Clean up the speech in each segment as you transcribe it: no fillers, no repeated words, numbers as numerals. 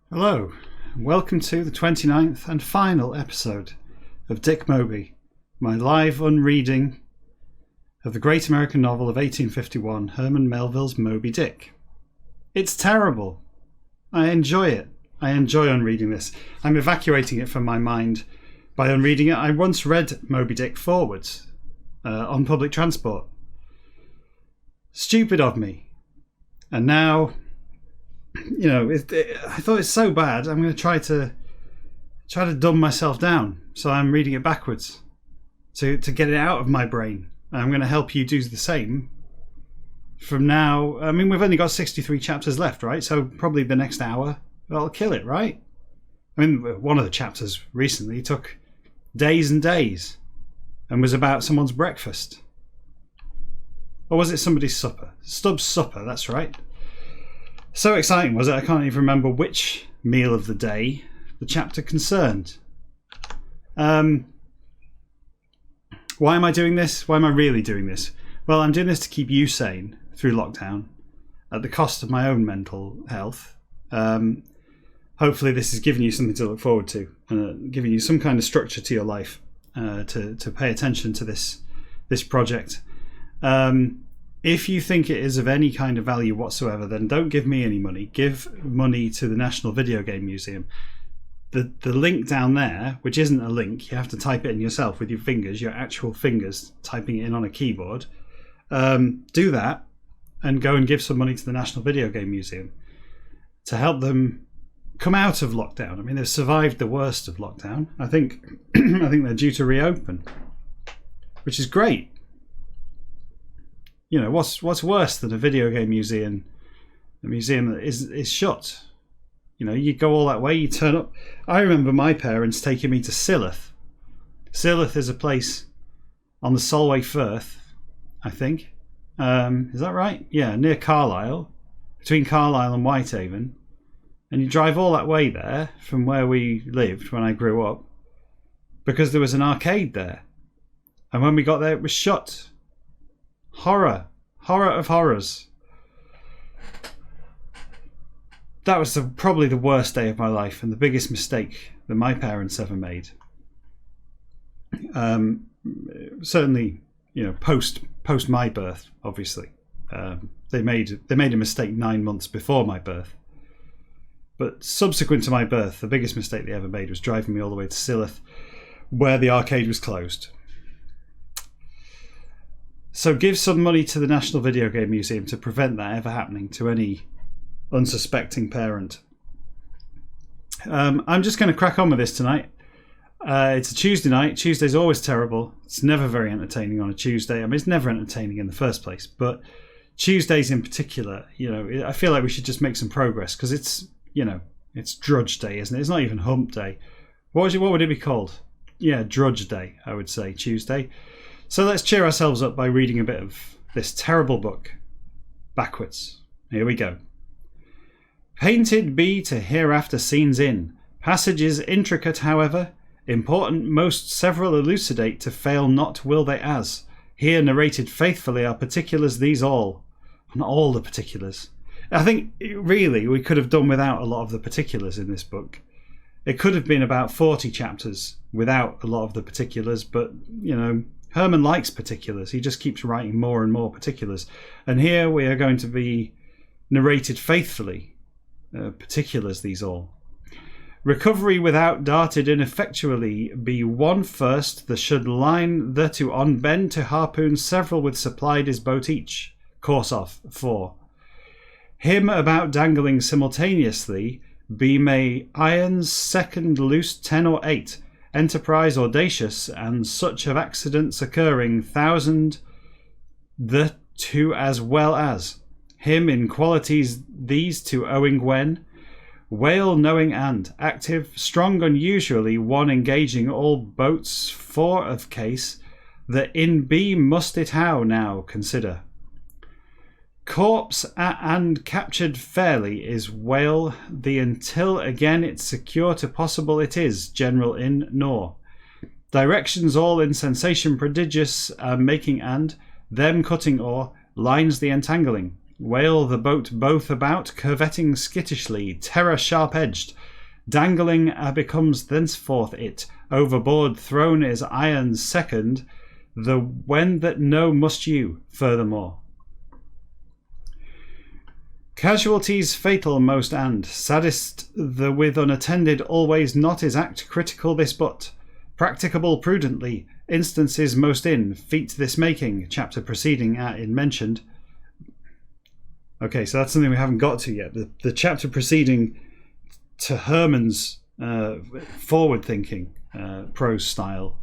Hello, and welcome to the 29th and final episode of Dick Moby, my live unreading of the great American novel of 1851, Herman Melville's Moby Dick. It's terrible. I enjoy it. I enjoy unreading this. I'm evacuating it from my mind by unreading it. I once read Moby Dick forwards on public transport. Stupid of me. And now, you know, I thought it's so bad, I'm going to try to dumb myself down. So I'm reading it backwards to get it out of my brain. I'm going to help you do the same from now. I mean, we've only got 63 chapters left, right? So probably the next hour, that'll kill it, right? I mean, one of the chapters recently took days and days and was about someone's breakfast. Or was it somebody's supper? Stubbs' supper, that's right. So exciting, was it? I can't even remember which meal of the day the chapter concerned. Why am I doing this? Why am I really doing this? Well, I'm doing this to keep you sane through lockdown at the cost of my own mental health. Hopefully this is giving you something to look forward to, giving you some kind of structure to your life, to pay attention to this project. If you think it is of any kind of value whatsoever, then don't give me any money. Give money to the National Video Game Museum. The link down there, which isn't a link, you have to type it in yourself with your fingers, your actual fingers, typing it in on a keyboard. Do that and go and give some money to the National Video Game Museum to help them come out of lockdown. I mean, they've survived the worst of lockdown. I think they're due to reopen, which is great. You know, what's worse than a video game museum? A museum that is shut. You know, you go all that way, you turn up. I remember my parents taking me to Silloth. Silloth is a place on the Solway Firth, I think. Is that right? Yeah, near Carlisle, between Carlisle and Whitehaven. And you drive all that way there from where we lived when I grew up because there was an arcade there. And when we got there, it was shut. Horror of horrors. That was probably the worst day of my life and the biggest mistake that my parents ever made. Certainly, you know, post my birth, obviously. They made a mistake 9 months before my birth. But subsequent to my birth, the biggest mistake they ever made was driving me all the way to Silloth, where the arcade was closed. So give some money to the National Video Game Museum to prevent that ever happening to any unsuspecting parent. I'm just going to crack on with this tonight. It's a Tuesday night. Tuesday's always terrible. It's never very entertaining on a Tuesday. I mean, it's never entertaining in the first place. But Tuesdays in particular, you know, I feel like we should just make some progress because it's, you know, it's Drudge Day, isn't it? It's not even Hump Day. What would it be called? Yeah, Drudge Day, I would say, Tuesday. So let's cheer ourselves up by reading a bit of this terrible book backwards. Here we go. Painted be to hereafter scenes in, passages intricate, however, important most several elucidate to fail not will they as. Here narrated faithfully are particulars these all. Not all the particulars. I think really we could have done without a lot of the particulars in this book. It could have been about 40 chapters without a lot of the particulars, but, you know, Herman likes particulars. He just keeps writing more and more particulars. And here we are going to be narrated faithfully. Particulars these all. Recovery without darted ineffectually be one first. The should line thereto on bend to harpoon several with supplied his boat each. Course off 4. Him about dangling simultaneously be may irons second loose 10 or 8. Enterprise audacious, and such of accidents occurring, thousand the two as well as him in qualities these to owing when whale knowing and active, strong unusually, one engaging all boats, 4 of case, the in be must it how now consider. Corpse and captured fairly is whale the until again it's secure to possible it is general in nor. Directions all in sensation prodigious making and them cutting or lines the entangling. Wail the boat both about, curvetting skittishly, terror sharp-edged. Dangling becomes thenceforth it. Overboard thrown is iron's second. The when that know must you, furthermore. Casualties fatal most and saddest the with unattended always not is act critical this but practicable prudently instances most in feat this making chapter preceding in mentioned. Okay, so that's something we haven't got to yet. The chapter preceding to Herman's forward thinking prose style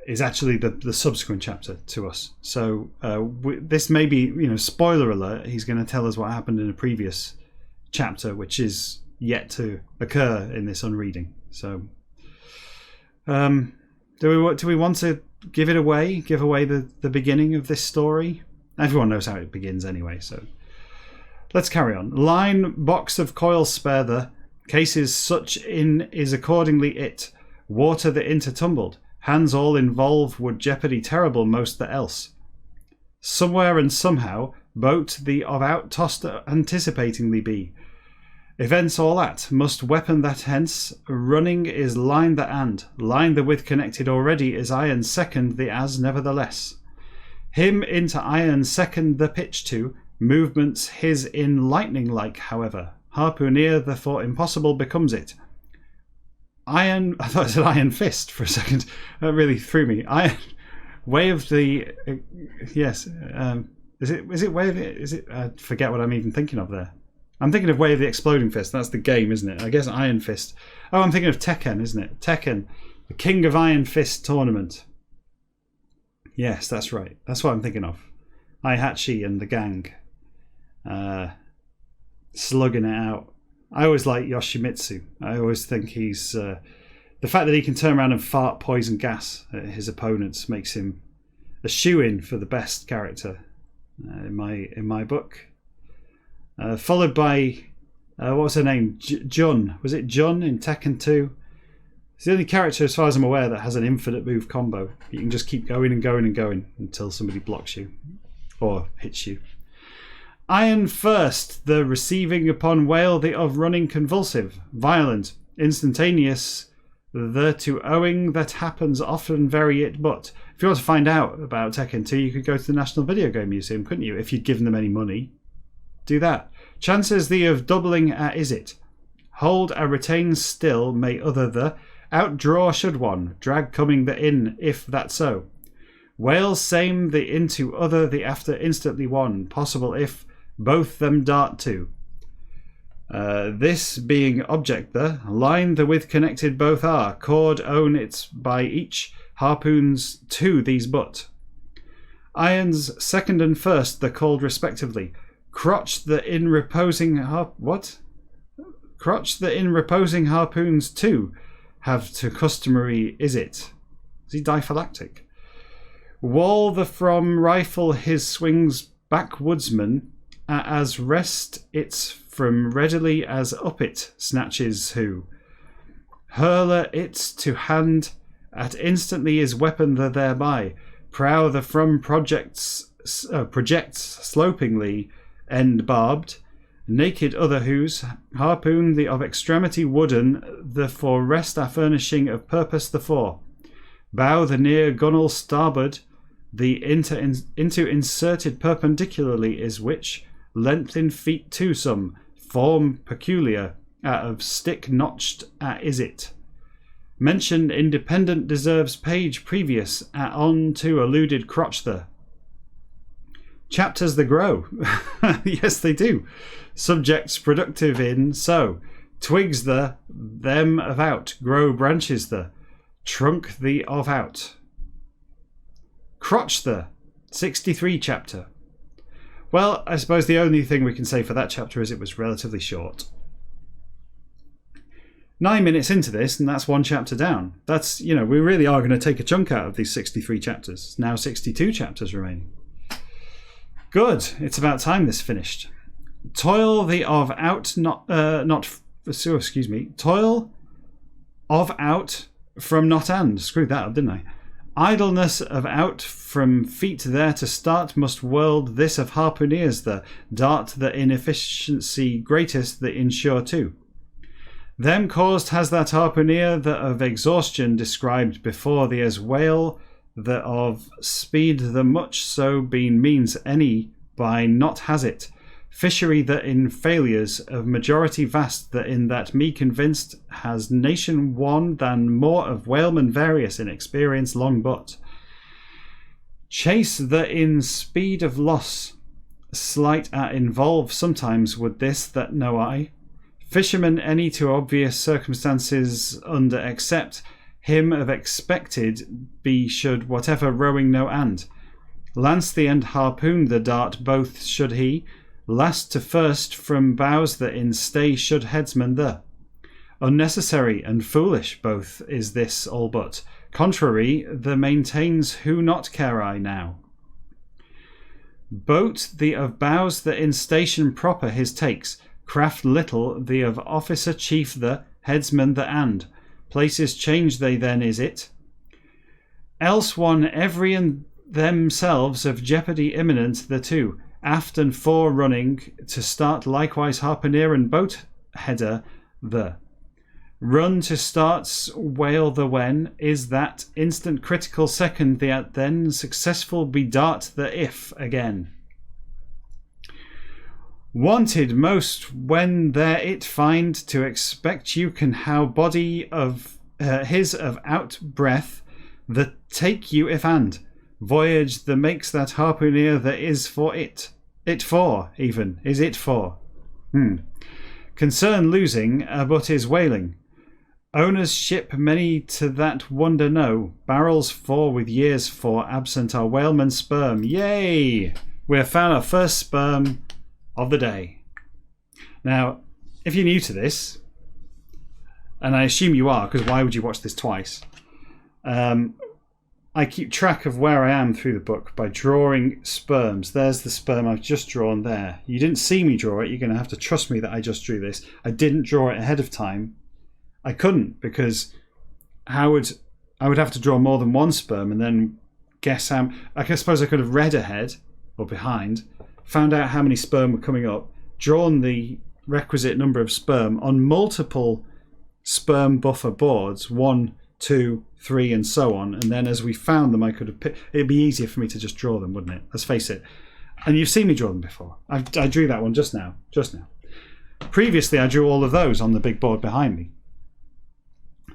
is actually the subsequent chapter to us. So this may be, spoiler alert, he's going to tell us what happened in a previous chapter, which is yet to occur in this unreading. So do we want to give away the beginning of this story? Everyone knows how it begins anyway, so let's carry on. Line, box of coil spare the, cases such in is accordingly it, water the intertumbled, hands all involve would jeopardy terrible most the else. Somewhere and somehow, boat the of out tossed anticipatingly be. Events all at, must weapon that hence, running is line the and, line the with connected already is iron second the as nevertheless. Him into iron second the pitch to, movements his in lightning like however, harpooneer therefore impossible becomes it. Iron, I thought I said iron fist for a second. That really threw me. Iron, way of the, yes. Is it way of the? Is it? I forget what I'm even thinking of there. I'm thinking of Way of the Exploding Fist. That's the game, isn't it? I guess Iron Fist. Oh, I'm thinking of Tekken, isn't it? Tekken, the King of Iron Fist tournament. Yes, that's right. That's what I'm thinking of. Aihachi and the gang, slugging it out. I always like Yoshimitsu. I always think he's the fact that he can turn around and fart poison gas at his opponents makes him a shoo-in for the best character in my book. Followed by what was her name? Jun. Was it Jun in Tekken 2? It's the only character, as far as I'm aware, that has an infinite move combo. You can just keep going and going and going until somebody blocks you or hits you. Iron first, the receiving upon wail the of running convulsive, violent, instantaneous, the to owing that happens often vary it but. If you want to find out about Tekken 2, you could go to the National Video Game Museum, couldn't you? If you'd given them any money. Do that. Chances the of doubling is it. Hold a retain still may other the. Outdraw should one. Drag coming the in if that so. Wail same the into other the after instantly one. Possible if both them dart to. This being object the. Line the with connected both are. Cord own it's by each. Harpoons to these but. Irons second and first the called respectively. Crotch the in reposing Crotch the in reposing harpoons too have to customary is it? Is he diphylactic? Wall the from rifle his swings backwoodsman as rest it's from readily as up it snatches who. Hurler it's to hand at instantly is weapon the thereby. Prow the from projects slopingly end barbed, naked other whose, harpoon the of extremity wooden, the for rest are furnishing of purpose the for. Bow the near gunwale starboard, the into inserted perpendicularly is which, length in feet to some, form peculiar, of stick notched is it. Mention independent deserves page previous on to alluded crotch the. Chapters that grow. Yes, they do. Subjects productive in so. Twigs the, them of out. Grow branches the. Trunk the of out. Crotch the. 63 chapter. Well, I suppose the only thing we can say for that chapter is it was relatively short. 9 minutes into this, and that's one chapter down. That's, we really are going to take a chunk out of these 63 chapters. Now 62 chapters remaining. Good. It's about time this finished. Toil the of out Toil of out from not and. Screwed that up, didn't I? Idleness of out from feet there to start must world this of harpooneers the dart the inefficiency greatest the insure too. Them caused has that harpooneer the of exhaustion described before the as whale the of speed the much so been means any by not has it. Fishery that in failures of majority vast that in that me convinced has nation one than more of whalemen various in experience long but. Chase that in speed of loss slight at involve sometimes would this that know I. Fishermen any to obvious circumstances under except him of expected be should whatever rowing no and. Lance the and harpoon the dart both should he. Last to first from bows that in stay should headsman the. Unnecessary and foolish both is this all but. Contrary the maintains who not care I now. Boat the of bows that in station proper his takes. Craft little the of officer chief the headsman the and. Places change they then is it. Else one every and themselves of jeopardy imminent the two. Aft and fore running to start likewise harpooneer and boat header the. Run to starts whale the when is that instant critical second the at then successful be dart the if again. Wanted most when there it find to expect you can how body of his of out breath the take you if and. Voyage that makes that harpooneer that is for it. It for, even. Is it for? Concern losing, but is whaling. Owners ship many to that wonder know. Barrels for with years for absent are whaleman sperm. Yay! We have found our first sperm of the day. Now, if you're new to this, and I assume you are, because why would you watch this twice? I keep track of where I am through the book by drawing sperms. There's the sperm I've just drawn there. You didn't see me draw it. You're going to have to trust me that I just drew this. I didn't draw it ahead of time. I couldn't, because I would have to draw more than one sperm and then guess how. I suppose I could have read ahead or behind, found out how many sperm were coming up, drawn the requisite number of sperm on multiple sperm buffer boards, 1, 2, 3 and so on, and then as we found them I could have picked. It'd be easier for me to just draw them, wouldn't it? Let's face it. And you've seen me draw them before. I drew that one just now. Previously I drew all of those on the big board behind me.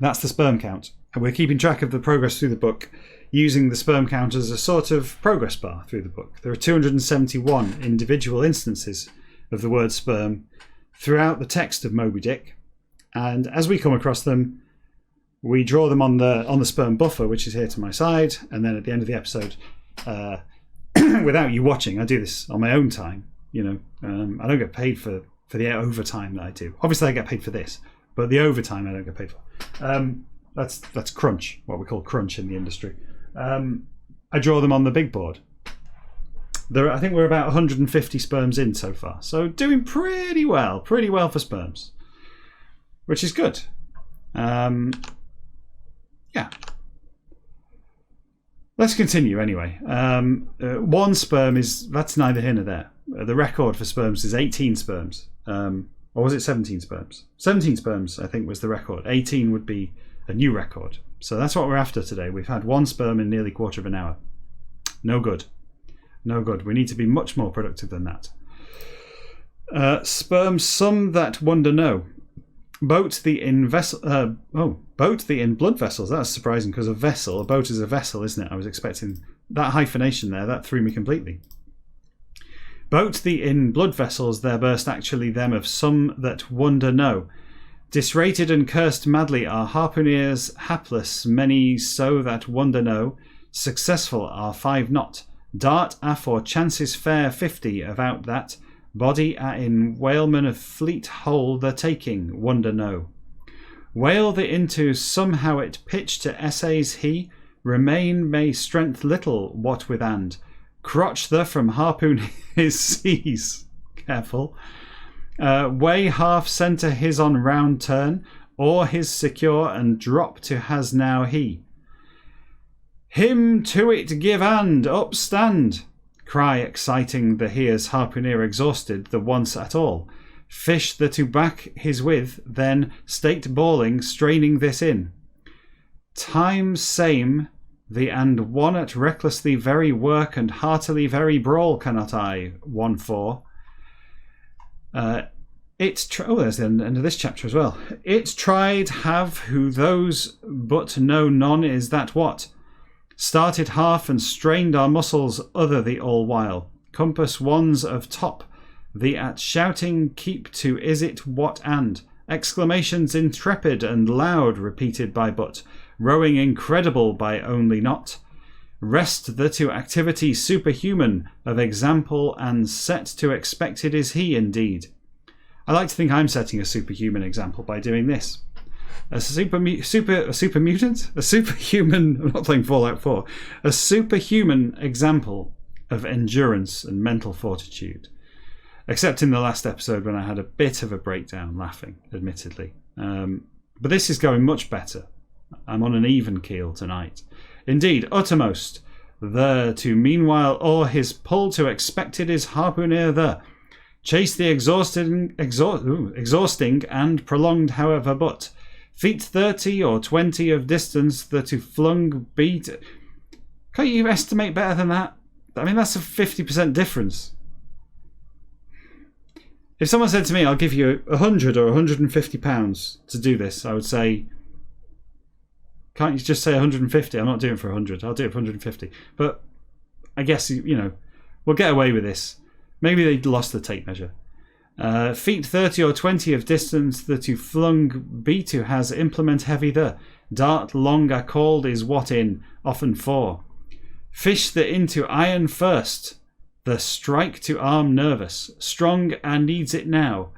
That's the sperm count, and we're keeping track of the progress through the book using the sperm count as a sort of progress bar through the book. There are 271 individual instances of the word sperm throughout the text of Moby Dick, and as we come across them, we draw them on the sperm buffer, which is here to my side, and then at the end of the episode, without you watching, I do this on my own time. I don't get paid for the overtime that I do. Obviously, I get paid for this, but the overtime I don't get paid for. That's crunch, what we call crunch in the industry. I draw them on the big board. I think we're about 150 sperms in so far, so doing pretty well for sperms, which is good. Yeah. Let's continue anyway. One sperm that's neither here nor there. The record for sperms is 18 sperms. Or was it 17 sperms? 17 sperms, I think, was the record. 18 would be a new record. So that's what we're after today. We've had one sperm in nearly a quarter of an hour. No good. We need to be much more productive than that. Sperms, some that wonder know. Boat the in blood vessels. That's surprising because a vessel, a boat is a vessel, isn't it? I was expecting that hyphenation there. That threw me completely. Boat the in blood vessels there burst actually them of some that wonder know. Disrated and cursed madly are harpooneers hapless, many so that wonder know. Successful are 5 not. Dart a for chances fair 50 about that. Body a in whalemen of fleet hole the taking, wonder no. Whale the into somehow it pitch to essays he, remain may strength little what with and. Crotch the from harpoon his seas, careful. Way half centre his on round turn, or his secure and drop to has now he. Him to it give and upstand. Cry exciting the here's harpooneer exhausted, the once at all. Fish the to back his with, then staked bawling, straining this in. Time same the and one at recklessly very work and heartily very brawl cannot I, 1-4. There's the end of this chapter as well. It tried have who those but no none is that what? Started half and strained our muscles other the all while. Compass ones of top, the at shouting keep to is it what and. Exclamations intrepid and loud repeated by but. Rowing incredible by only not. Rest the to activity superhuman of example and set to expected is he indeed. I like to think I'm setting a superhuman example by doing this. A superhuman. I'm not playing Fallout 4. A superhuman example of endurance and mental fortitude. Except in the last episode when I had a bit of a breakdown, laughing, admittedly. But this is going much better. I'm on an even keel tonight. Indeed, uttermost. The to meanwhile o'er his pull to expected is harpooneer the. Chase the exhausting and prolonged however but. Feet 30 or 20 of distance the to flung beat. Can't you estimate better than that? I mean, that's a 50% difference. If someone said to me, I'll give you 100 or 150 pounds to do this, I would say, can't you just say 150? I'm not doing it for 100. I'll do it for 150. But I guess, we'll get away with this. Maybe they lost the tape measure. Feet 30 or 20 of distance the to flung B2 has implement heavy the. Dart long are called is what in, often for. Fish the into iron first. The strike to arm nervous. Strong and needs it now.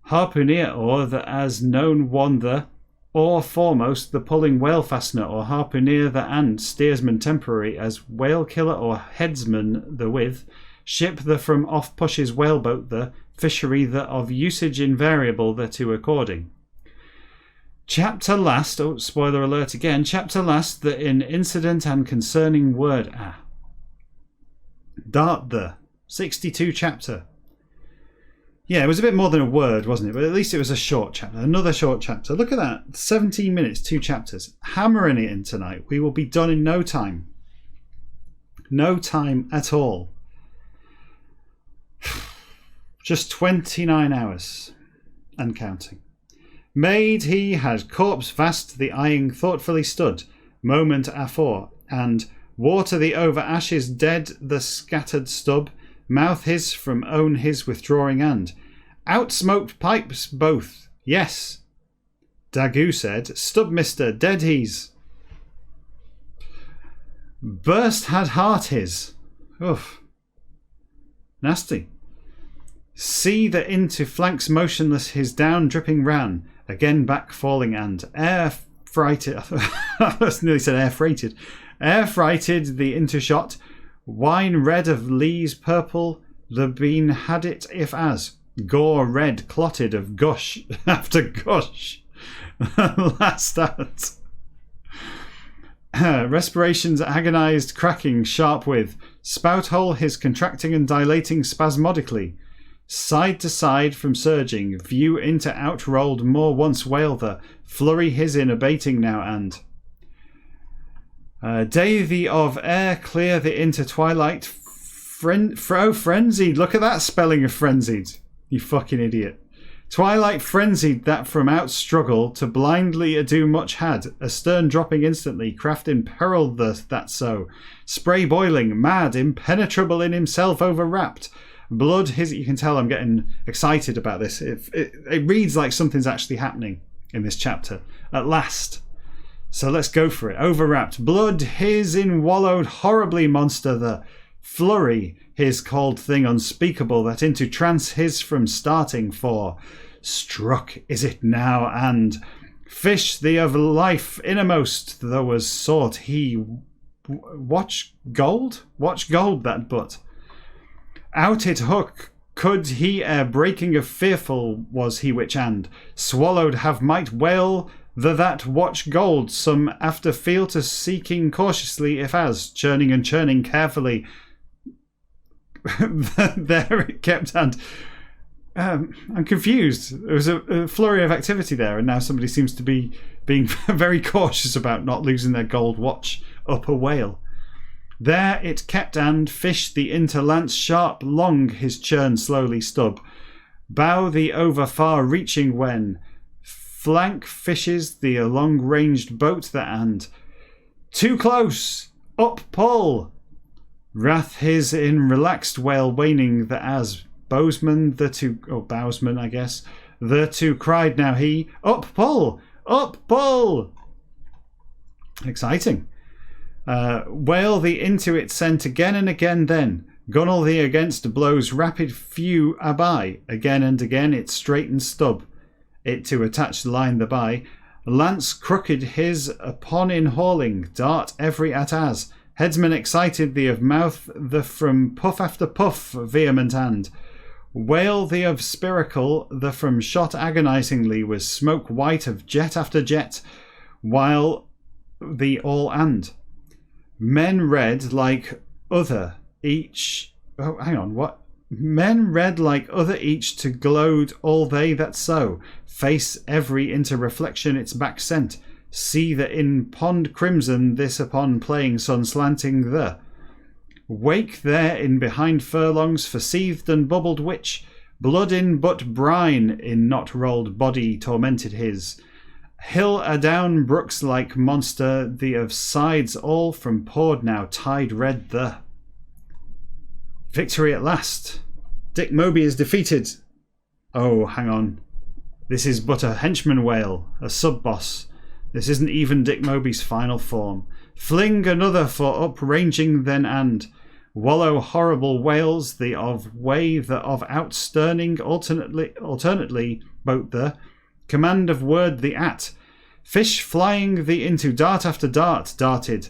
Harpooneer or the as known one the. Or foremost the pulling whale fastener or harpooneer the and steersman temporary as whale killer or headsman the with. Ship the from off pushes whaleboat the. Fishery the of usage invariable the to according. Chapter last, spoiler alert again, chapter last the in incident and concerning word Dart the 62 chapter. Yeah, it was a bit more than a word, wasn't it? But at least it was a short chapter. Another short chapter. Look at that. 17 minutes, 2 chapters. Hammering it in tonight. We will be done in no time. No time at all. Just 29 hours. And counting. Made he had corpse vast the eyeing thoughtfully stood. Moment afore. And water the over ashes dead the scattered stub. Mouth his from own his withdrawing and. Outsmoked pipes both. Yes. Dagu said. Stub mister, dead he's. Burst had heart his. Oof. Nasty. See the into flanks motionless his down dripping ran. Again back falling and. Air frighted. I nearly said air freighted. Air frighted the into shot. Wine red of lees purple, the bean had it if as. Gore red clotted of gush after gush. Last at. Respirations agonized cracking sharp with. Spout hole his contracting and dilating spasmodically. Side to side from surging. View into out rolled more once whale the. Flurry his in abating now and. Day the of air clear the into twilight frenzied. Look at that spelling of frenzied, you fucking idiot. Twilight frenzied that from out struggle to blindly ado much had. Astern dropping instantly, craft imperiled that so. Spray boiling, mad, impenetrable in himself overwrapped. Blood his. You can tell I'm getting excited about this. It reads like something's actually happening in this chapter. At last. So let's go for it. Overwrapped. Blood his in wallowed horribly monster the. Flurry his called thing unspeakable that into trance his from starting for. Struck is it now and. Fish the of life innermost though was sought he. Watch gold that but. Out it hook. Could he ere breaking of fearful was he which and. Swallowed have might whale that watch gold, some after feel to seeking cautiously, if as, churning and churning carefully. There it kept, and I'm confused. There was a flurry of activity there, and now somebody seems to be being very cautious about not losing their gold watch up a whale. There it kept, and fished the interlance sharp long his churn slowly stub. Bow the over far reaching when flank fishes the long-ranged boat that and too close up pull. Wrath his in relaxed whale waning the as bowsman the two, or bowsman I guess, the two cried now he up pull, up pull. Exciting. Whale the into it sent again and again then. Gunnel the against blows rapid few aby. Again and again it straightened stub. It to attach the line thereby. Lance crooked his upon in hauling. Dart every at as. Headsman excited the of mouth the from puff after puff vehement and. Whale the of spiracle the from shot agonizingly was smoke white of jet after jet. While the all and. Men read like other each. Oh, hang on, what? Men read like other each to glode all they that so. Face every into reflection its back sent. See the in pond crimson this upon playing sun slanting the. Wake there in behind furlongs for seethed and bubbled witch. Blood in but brine in not rolled body tormented his. Hill adown brooks like monster, the of sides all from poured now tide red the. Victory at last. Dick Moby is defeated. Oh, hang on. This is but a henchman whale, a sub-boss. This isn't even Dick Moby's final form. Fling another for upranging then and. Wallow horrible whales, the of way, the of outsterning alternately boat the. Command of word the at. Fish flying the into dart after dart darted.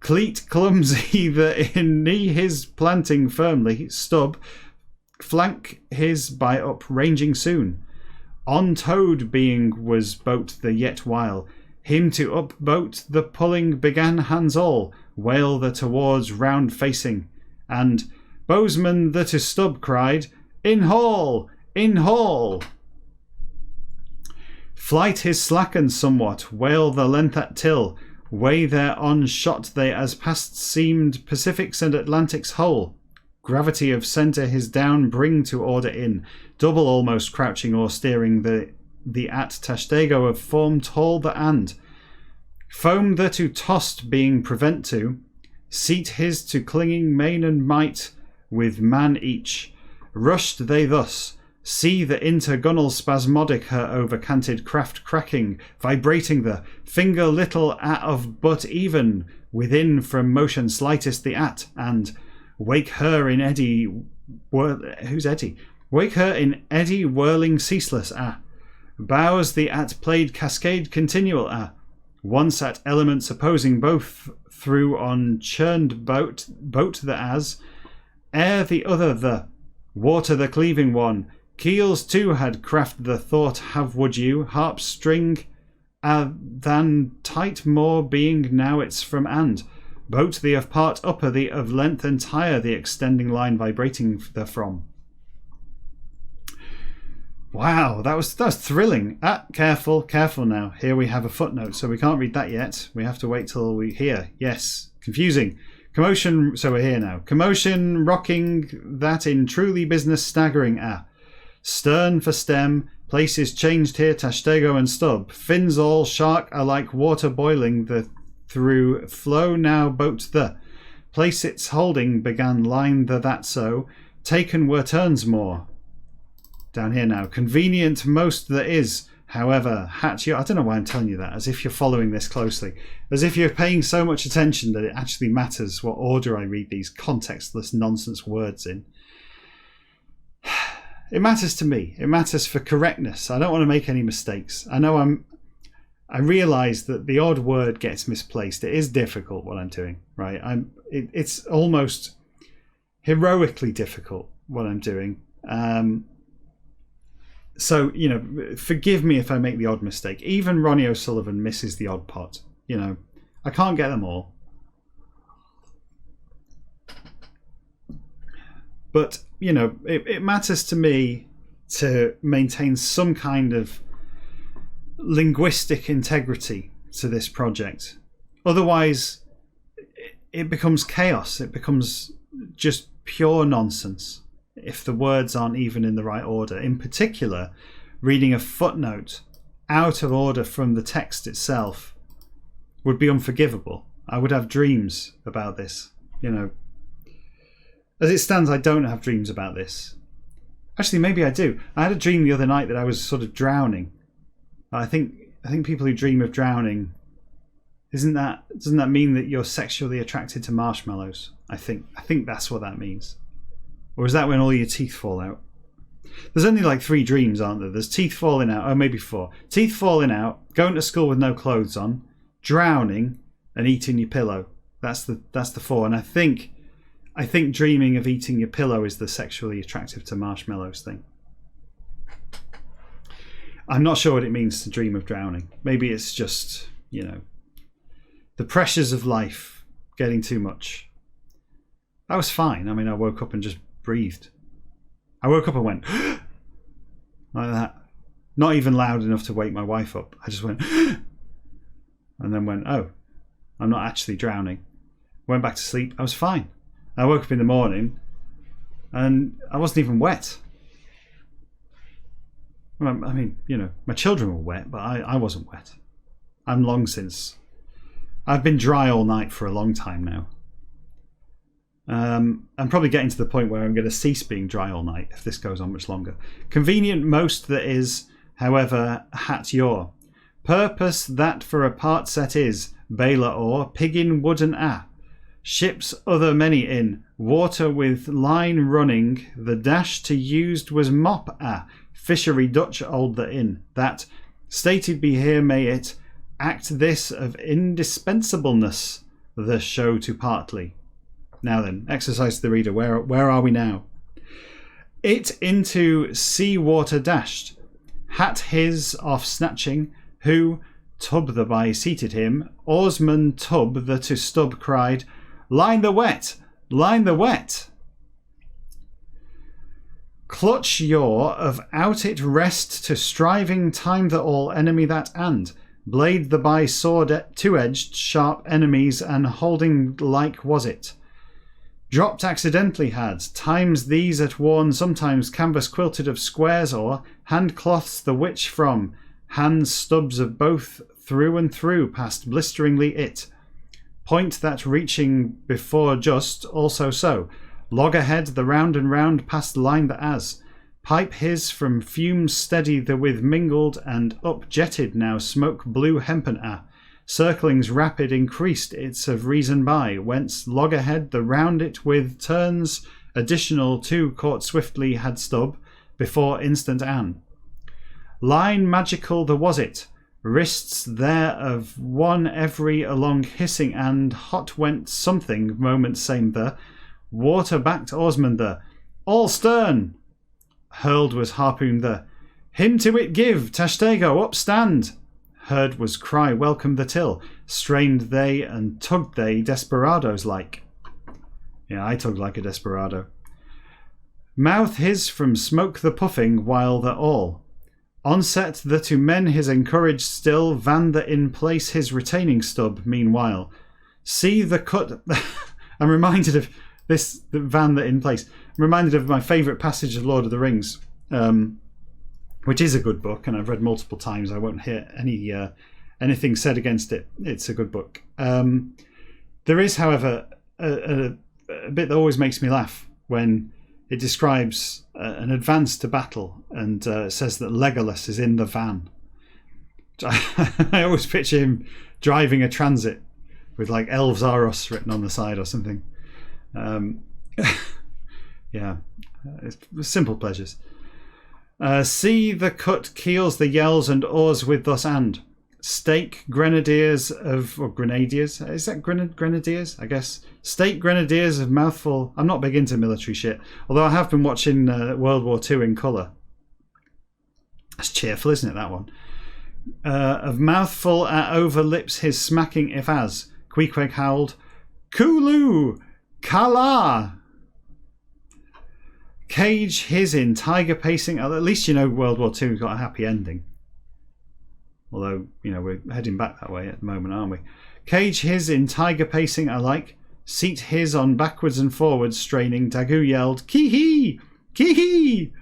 Cleat clumsy the in knee his planting firmly. Stub flank his by upranging soon. On towed being was boat the yet while. Him to up boat the pulling began hands all. Whale the towards round facing. And bowsman the to stub cried, in haul, in haul. Flight his slackened somewhat, whale the length at till. Way thereon shot they as past seemed Pacific's and Atlantic's whole. Gravity of centre his down bring to order in. Double almost crouching or steering the at Tashtego of form tall the and. Foam the to tossed being prevent to. Seat his to clinging main and might with man each. Rushed they thus. See the intergunnel spasmodic her over-canted craft cracking, vibrating the finger little at of but even within from motion slightest the at, and wake her in eddy. Who's Eddie? Wake her in eddy whirling ceaseless bows the at played cascade continual once at elements opposing both through on churned boat the as ere the other the water the cleaving one. Keels too had craft the thought have would you harp string than tight more being now it's from and boat the of part upper the of length entire the extending line vibrating the from. Wow, that was thrilling. Careful now. Here we have a footnote, so we can't read that yet. We have to wait till we hear. Yes, confusing. Commotion, so we're here now. Commotion rocking that in truly business staggering Stern for stem, places changed here Tashtego and stub. Fins all shark alike water boiling the through flow now boat the. Place its holding began line the that so. Taken were turns more. Down here now. Convenient most there is. However, hatch your... I don't know why I'm telling you that, as if you're following this closely. As if you're paying so much attention that it actually matters what order I read these contextless nonsense words in. It matters to me. It matters for correctness. I don't want to make any mistakes. I realise that the odd word gets misplaced. It is difficult what I'm doing, right? It's almost heroically difficult what I'm doing. So, forgive me if I make the odd mistake. Even Ronnie O'Sullivan misses the odd pot. I can't get them all. But, it matters to me to maintain some kind of linguistic integrity to this project. Otherwise, it becomes chaos. It becomes just pure nonsense if the words aren't even in the right order. In particular, reading a footnote out of order from the text itself would be unforgivable. I would have dreams about this. As it stands, I don't have dreams about this. Actually, maybe I do. I had a dream the other night that I was sort of drowning. I think people who dream of drowning, doesn't that mean that you're sexually attracted to marshmallows? I think that's what that means. Or is that when all your teeth fall out? There's only like 3 dreams, aren't there? There's teeth falling out, or maybe 4. Teeth falling out, going to school with no clothes on, drowning, and eating your pillow. That's the 4. And I think dreaming of eating your pillow is the sexually attractive to marshmallows thing. I'm not sure what it means to dream of drowning. Maybe it's just, the pressures of life getting too much. I was fine. I mean, I woke up and just breathed. I woke up and went like that. Not even loud enough to wake my wife up. I just went and then went, oh, I'm not actually drowning. Went back to sleep. I was fine. I woke up in the morning and I wasn't even wet. I mean, my children were wet, but I wasn't wet. I've been dry all night for a long time now. I'm probably getting to the point where I'm going to cease being dry all night if this goes on much longer. Convenient most that is, however, hat yaw. Purpose that for a part set is, baler or, pig in wooden ships other many in, water with line running, the dash to used was mop fishery Dutch old the in, that, stated be here may it, act this of indispensableness, the show to partly. Now then, exercise to the reader, where are we now? It into sea water dashed, hat his off snatching, who, tub the by seated him, oarsman tub the to stub cried, line the wet, line the wet. Clutch yaw of out it rest to striving time the all enemy that and blade the by sword two-edged sharp enemies and holding like was it. Dropped accidentally had times these at worn sometimes canvas quilted of squares or hand cloths the which from hands stubs of both through and through past blisteringly it. Point that reaching before just also so. Log ahead the round and round past line the as. Pipe his from fumes steady the with mingled and up jetted now smoke blue hempen Circlings rapid increased its of reason by, whence log ahead the round it with turns additional to caught swiftly had stub before instant an. Line magical the was it. Wrists there of one every along hissing and hot went something moment same the water backed oarsman the all stern hurled was harpoon the him to it give Tashtego up stand heard was cry welcome the till strained they and tugged they desperados like. Yeah, I tugged like a desperado. Mouth his from smoke the puffing while the all onset the to men his encouraged still van the in place his retaining stub meanwhile see the cut. I'm reminded of this, the van that in place. I'm reminded of my favourite passage of Lord of the Rings, which is a good book and I've read multiple times. I won't hear anything said against it. It's a good book. There is, however, a bit that always makes me laugh when it describes an advance to battle and says that Legolas is in the van. I always picture him driving a transit with like Elves Are Us written on the side or something. Yeah, it's simple pleasures. See the cut keels the yells and oars with thus and stake grenadiers of, or grenadiers, is that grenadiers? I guess stake grenadiers of mouthful. I'm not big into military shit, although I have been watching World War II in colour. That's cheerful, isn't it, that one? Of mouthful at over lips his smacking if as. Queequeg howled, Kulu! Kala! Cage his in tiger pacing. At least you know World War II's got a happy ending. Although, you know, we're heading back that way at the moment, aren't we? Cage his in tiger pacing alike. Seat his on backwards and forwards straining. Dagu yelled, Kee-hee! Kee-hee!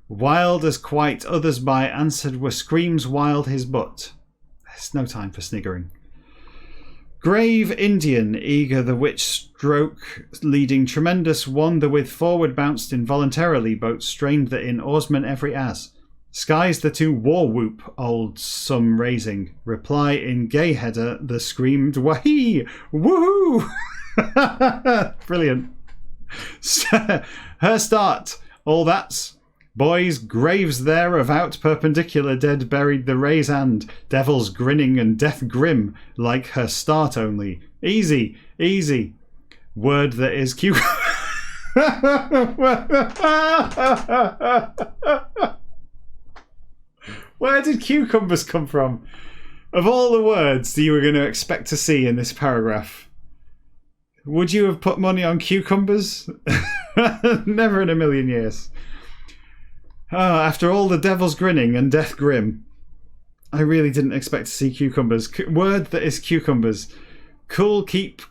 Wild as quite, others by answered were screams wild his butt. There's no time for sniggering. Grave Indian, eager the witch stroke, leading tremendous one the with forward bounced involuntarily, boat strained the in oarsman every as. Skies the two war whoop, old some raising. Reply in gay header, the screamed, Wahee! Woohoo! Brilliant. Her start, all that's. Boys, graves there of out perpendicular dead buried the rays and devils grinning and death grim like her start only. Easy, easy. Word that is Where did cucumbers come from? Of all the words that you were going to expect to see in this paragraph, would you have put money on cucumbers? Never in a million years. After all the devil's grinning and death grim, I really didn't expect to see cucumbers. Word that is cucumbers. Cool keep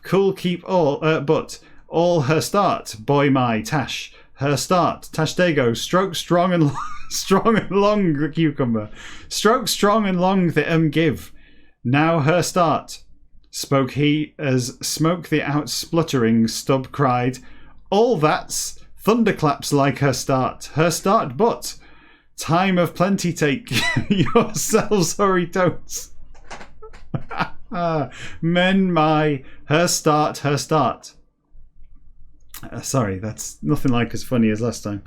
all, but all her start. Boy my tash. Her start. Tash dago. Stroke strong and strong and long the cucumber. Stroke strong and long the give. Now her start. Spoke he as smoke the out spluttering stub cried. All that's thunderclaps like her start but time of plenty take yourselves hurry totes. Men my her start sorry, that's nothing like as funny as last time.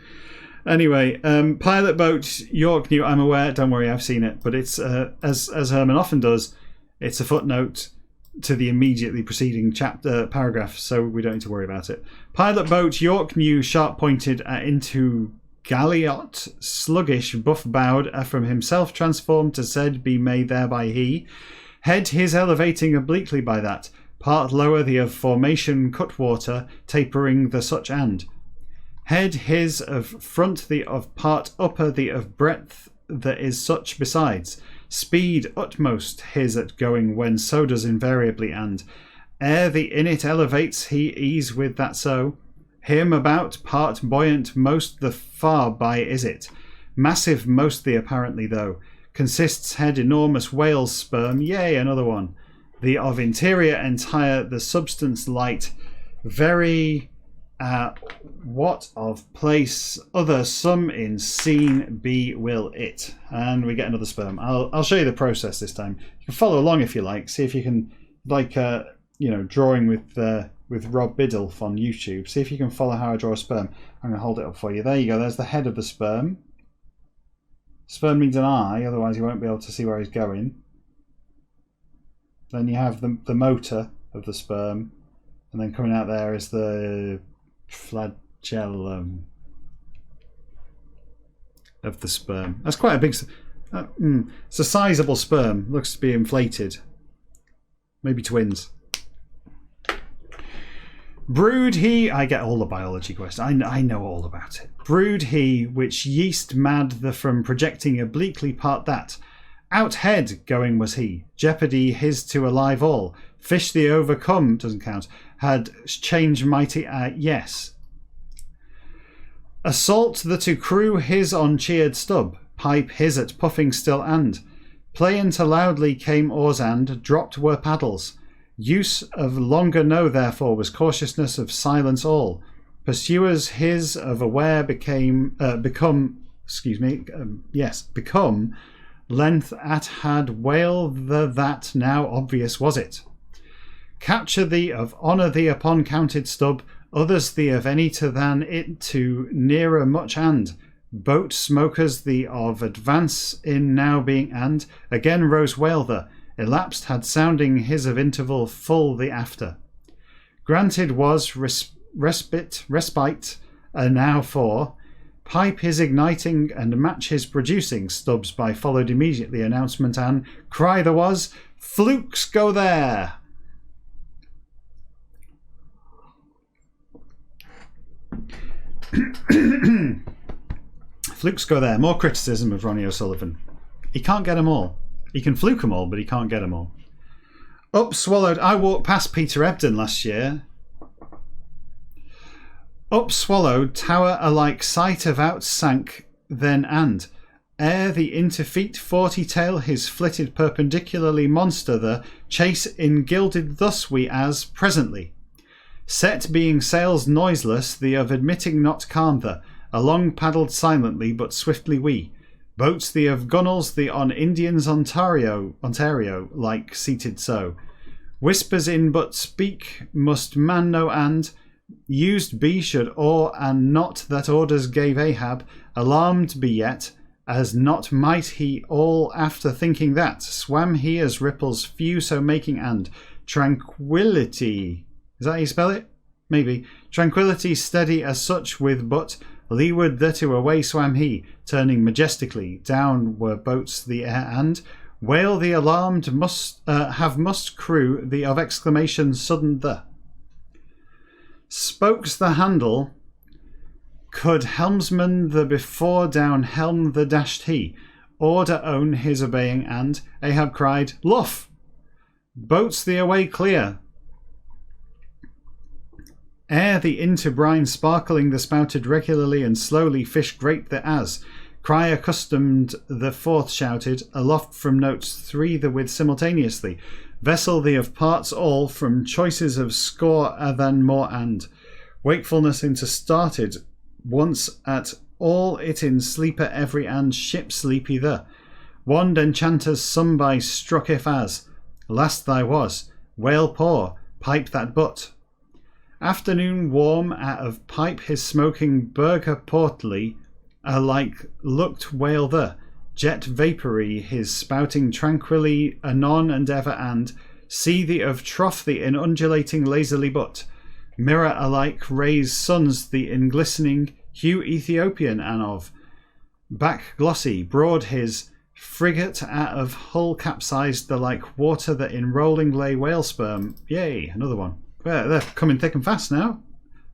Anyway, pilot boat York New, I'm aware, don't worry, I've seen it, but it's as Herman often does, it's a footnote to the immediately preceding paragraph, so we don't need to worry about it. Pilot boat York New, sharp pointed into galliot, sluggish, buff bowed, from himself transformed to said be made thereby he. Head his elevating obliquely by that, part lower the of formation cutwater, tapering the such and. Head his of front the of part upper the of breadth that is such besides. Speed utmost his at going when so does invariably and. Ere the in it elevates he ease with that so. Him about part buoyant most the far by is it. Massive most the apparently though. Consists head enormous whale's sperm, yea another one. The of interior entire the substance light. Very what of place other some in scene be will it. And we get another sperm. I'll show you the process this time. You can follow along if you like. See if you can, like drawing with Rob Biddulph on YouTube. See if you can follow how I draw a sperm. I'm going to hold it up for you. There you go. There's the head of the sperm. Sperm needs an eye, otherwise you won't be able to see where he's going. Then you have the motor of the sperm, and then coming out there is the flagellum of the sperm. That's quite a big. It's a sizable sperm. Looks to be inflated. Maybe twins. Brood he, I get all the biology questions. I know all about it. Brood he, which yeast mad the from projecting obliquely part that. Out head going was he. Jeopardy his to alive all. Fish the overcome doesn't count. Had change mighty yes. Assault the to crew his on cheered stub. Pipe his at puffing still and. Play into loudly came oars and. Dropped were paddles. Use of longer no therefore was cautiousness of silence all. Pursuers his of aware become length at had whale the that now obvious was it. Capture thee of honour thee upon counted stub, others thee of any to than it to nearer much and. Boat smokers thee of advance in now being and. Again rose whale the. Elapsed had sounding his of interval full the after. Granted was respite now for Pipe his igniting and match his producing. Stubbs by followed immediately announcement and cry there was, flukes go there. Flukes go there. More criticism of Ronnie O'Sullivan. He can't get them all. He can fluke them all, but he can't get them all. Up swallowed. I walked past Peter Ebdon last year. Up swallowed, tower alike sight of out sank then and ere the interfeet 40 tail his flitted perpendicularly monster the chase in gilded thus we as presently set being sails noiseless the of admitting not calm the along paddled silently but swiftly we boats the of gunnels the on Indians Ontario like seated so whispers in but speak must man know and used be should or and not that orders gave Ahab alarmed be yet as not might he all after thinking that swam he as ripples few so making and tranquility is that how you spell it? Maybe tranquility steady as such with but leeward thereto away swam he turning majestically down were boats the air and whale the alarmed must crew the of exclamation sudden the spokes the handle could helmsman the before down helm the dashed he order own his obeying and Ahab cried luff boats the away clear ere the into brine sparkling the spouted regularly and slowly fish great the as cry accustomed the fourth shouted aloft from notes 3 the with simultaneously vessel the of parts all from choices of score than more and wakefulness into started once at all it in sleeper every and ship sleepy the wand enchanters some by struck if as last thy was whale poor pipe that butt afternoon warm out of pipe his smoking burger portly alike looked whale the jet vapoury his spouting tranquilly anon and ever and see the of trough the in undulating lazily but mirror alike raise suns the in glistening hue Ethiopian and of back glossy broad his frigate out of hull capsized the like water that in rolling lay whale sperm yay another one they're coming thick and fast now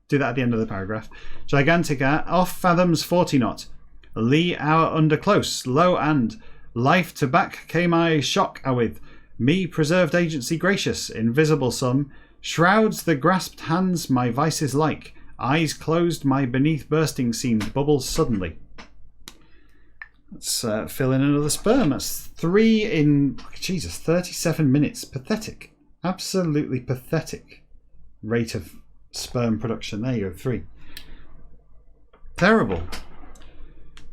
do that at the end of the paragraph gigantic off fathoms 40 knot lee hour under close low and life to back came I shock with me preserved agency gracious invisible some shrouds the grasped hands my vices like eyes closed my beneath bursting seemed bubbles suddenly. Let's fill in another sperm. That's 3 in 37 minutes. Pathetic, absolutely pathetic rate of sperm production. There you go, 3. Terrible.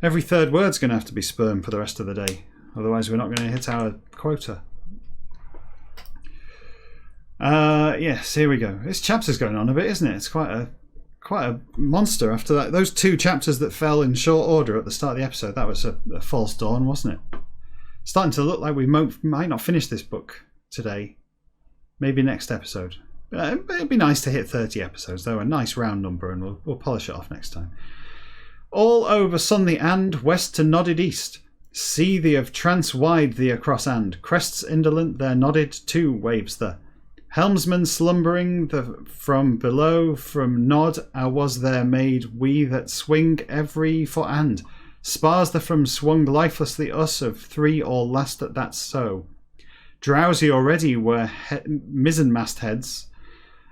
Every third word's going to have to be sperm for the rest of the day, otherwise we're not going to hit our quota. Yes, here we go. This chapter's going on a bit, isn't it? It's quite a monster after that. Those 2 chapters that fell in short order at the start of the episode, that was a false dawn, wasn't it? Starting to look like we might not finish this book today. Maybe next episode. It'd be nice to hit 30 episodes, though. A nice round number, and we'll polish it off next time. All over sunny and west to nodded east. See the of trance wide the across and crests indolent there nodded 2 waves the helmsman slumbering the from below from nod was there made we that swing every foot and spars the from swung lifelessly us of 3 all last at that so drowsy already were mizzenmast heads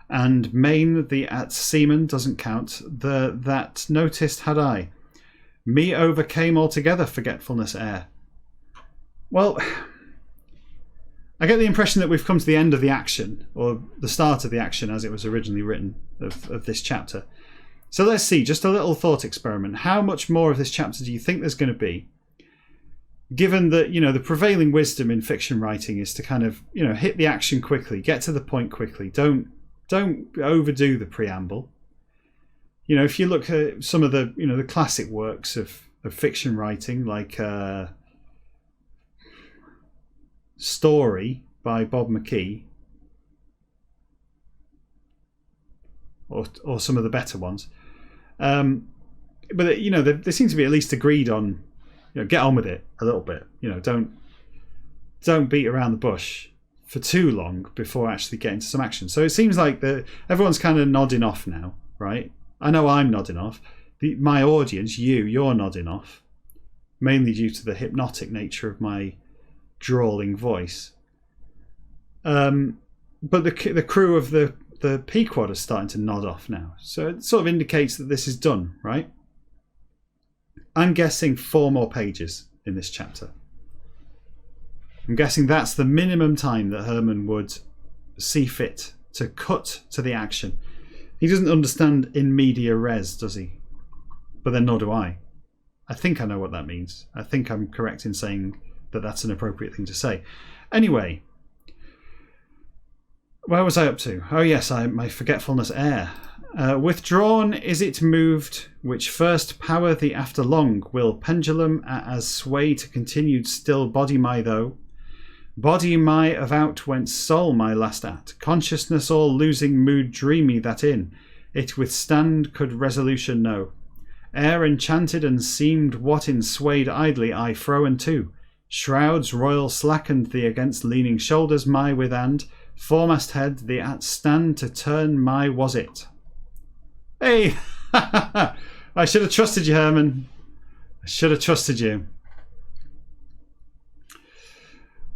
and main the at seaman doesn't count the that noticed had I me overcame altogether forgetfulness air. Well, I get the impression that we've come to the end of the action, or the start of the action as it was originally written of this chapter. So let's see, just a little thought experiment. How much more of this chapter do you think there's going to be? Given that, the prevailing wisdom in fiction writing is to kind of, hit the action quickly, get to the point quickly. Don't overdo the preamble. If you look at some of the, the classic works of fiction writing, like Story by Bob McKee, or some of the better ones, but you know, they seem to be at least agreed on. You know, get on with it a little bit. You know, don't beat around the bush for too long before actually getting to some action. So it seems like everyone's kind of nodding off now, right? I know I'm nodding off. My audience, you're nodding off, mainly due to the hypnotic nature of my drawling voice. But the crew of the Pequod are starting to nod off now. So it sort of indicates that this is done, right? I'm guessing 4 more pages in this chapter. I'm guessing that's the minimum time that Herman would see fit to cut to the action. He doesn't understand in media res, does he? But then nor do I. I think I know what that means. I think I'm correct in saying that that's an appropriate thing to say. Anyway, where was I up to? Oh yes, my forgetfulness air. Withdrawn is it moved, which first power the after long will pendulum as sway to continued still body my though. Body my of out went soul my last at, consciousness all losing mood dreamy that in it withstand could resolution know. Air enchanted and seemed what in swayed idly I fro and to. Shrouds royal slackened the against leaning shoulders my with and foremast head the at stand to turn my was it. Hey, I should have trusted you, Herman. I should have trusted you.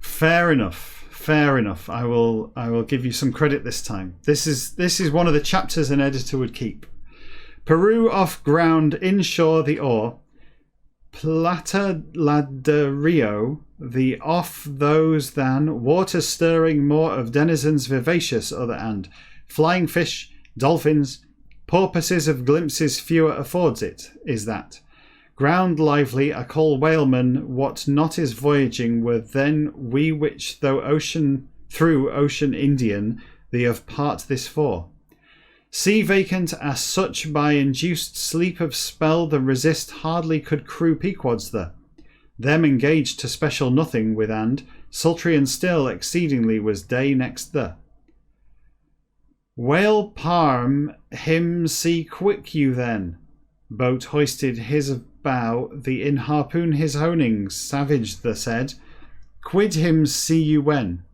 Fair enough. Fair enough. I will give you some credit this time. This is one of the chapters an editor would keep. Peru off ground inshore the oar. Plata ladderio the off those than water stirring more of denizens vivacious other and flying fish, dolphins, porpoises of glimpses fewer affords it, is that. Ground lively, a call whaleman, what not is voyaging were then we which though ocean through ocean Indian, the of part this for. Sea vacant as such by induced sleep of spell the resist hardly could crew Pequods the. Them engaged to special nothing with and, sultry and still exceedingly was day next the. Whale parm him see quick you then. Boat hoisted his bow, the in harpoon his honing, savage the said. Quid him see you when.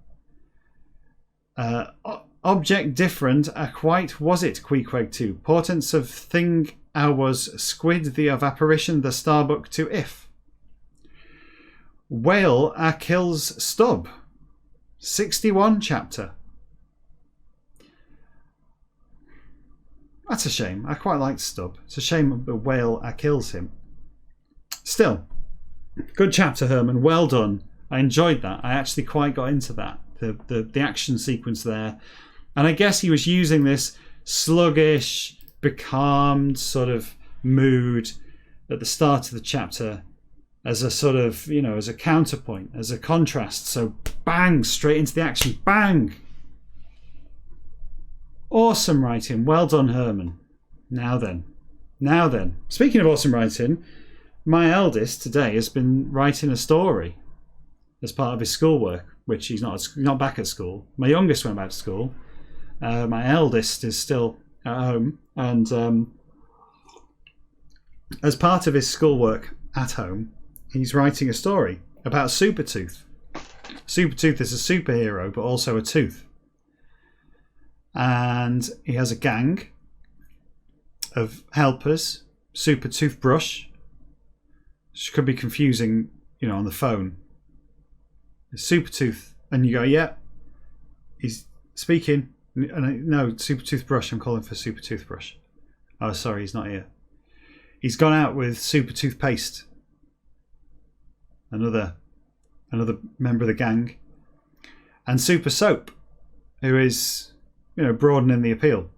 Object different, a quite was it queequeg to. Portents of thing was squid the of apparition the starbuck to if. Whale a kills stub. 61 chapter. That's a shame. I quite liked Stubb. It's a shame the whale kills him. Still, good chapter, Herman. Well done. I enjoyed that. I actually quite got into that. The action sequence there. And I guess he was using this sluggish, becalmed sort of mood at the start of the chapter as a sort of, you know, as a counterpoint, as a contrast. So bang, straight into the action. Bang! Awesome writing. Well done, Herman. Now then. Speaking of awesome writing, my eldest today has been writing a story as part of his schoolwork, which he's not back at school. My youngest went back to school. My eldest is still at home. And as part of his schoolwork at home, he's writing a story about Supertooth. Supertooth is a superhero, but also a tooth. And he has a gang of helpers. Super Toothbrush, which could be confusing, you know, on the phone. Super Tooth, and you go, yeah, he's speaking. No, Super Toothbrush. I'm calling for Super Toothbrush. Oh, sorry, he's not here. He's gone out with Super Toothpaste, another member of the gang, and Super Soap, who is, you know, broadening the appeal.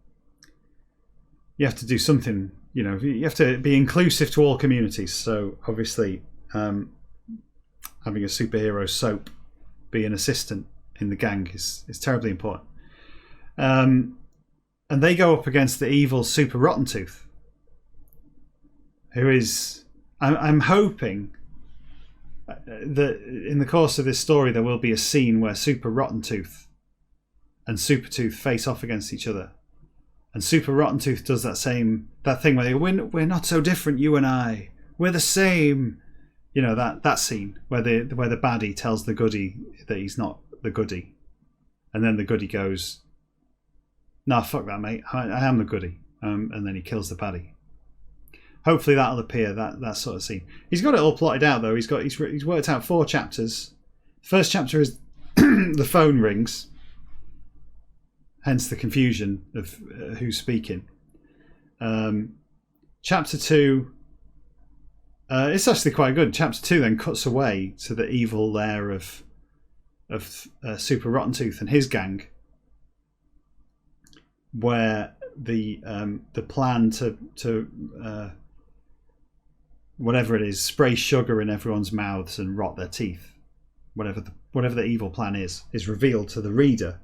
You have to do something, you know, you have to be inclusive to all communities. So obviously having a superhero soap be an assistant in the gang is terribly important. And they go up against the evil Super Rotten Tooth, who is, I'm hoping that in the course of this story there will be a scene where Super Rotten Tooth and Supertooth face off against each other, And Super Rotten Tooth does that thing where we're not so different, you and I. We're the same. You know, that scene where the baddie tells the goodie that he's not the goodie. And then the goodie goes, "Nah, fuck that, mate. I am the goodie." And then he kills the baddie. Hopefully that'll appear, that sort of scene. He's got it all plotted out though. He's worked out 4 chapters. First chapter is the phone rings. Hence the confusion of who's speaking. Chapter 2, it's actually quite good. Chapter 2 then cuts away to the evil lair of Super Rotten Tooth and his gang, where the plan to whatever it is, spray sugar in everyone's mouths and rot their teeth, whatever the evil plan is revealed to the reader.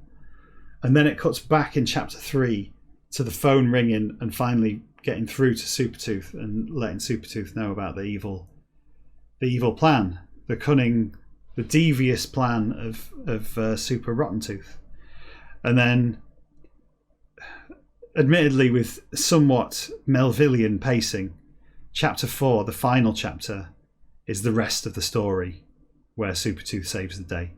And then it cuts back in chapter 3 to the phone ringing and finally getting through to Supertooth and letting Supertooth know about the evil plan, the cunning, the devious plan of Super Rotten Tooth. And then, admittedly with somewhat Melvillian pacing, chapter 4, the final chapter, is the rest of the story where Supertooth saves the day.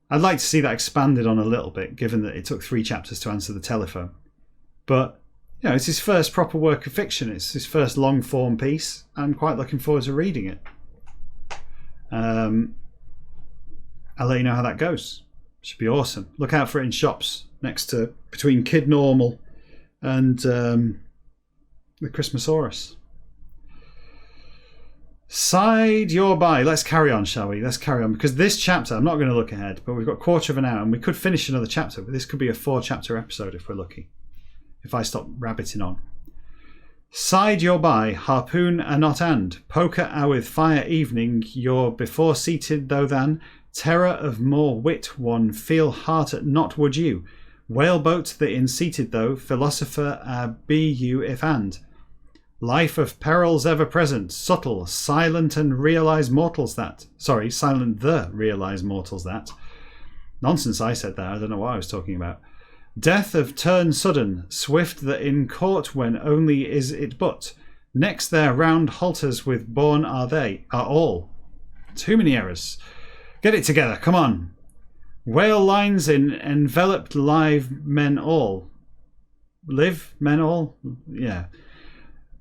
I'd like to see that expanded on a little bit, given that it took 3 chapters to answer the telephone. But, you know, it's his first proper work of fiction. It's his first long-form piece. I'm quite looking forward to reading it. I'll let you know how that goes. Should be awesome. Look out for it in shops between Kid Normal and the Christmasaurus. Side your buy. Let's carry on, shall we? Let's carry on, because this chapter, I'm not going to look ahead, but we've got a quarter of an hour and we could finish another chapter, but this could be a 4-chapter episode if we're lucky, if I stop rabbiting on. Side your buy, harpoon a not and, poker a with fire evening, your before seated though than, terror of more wit one feel heart at not would you, whaleboat the in seated though, philosopher be you if and. Life of perils ever present, subtle, silent and realise mortals that. Sorry, silent the realise mortals that. Nonsense, I said that. I don't know what I was talking about. Death of turn sudden, swift that in court when only is it but. Next their round halters with born are all. Too many errors. Get it together, come on. Whale lines in enveloped live men all. Live men all? Yeah.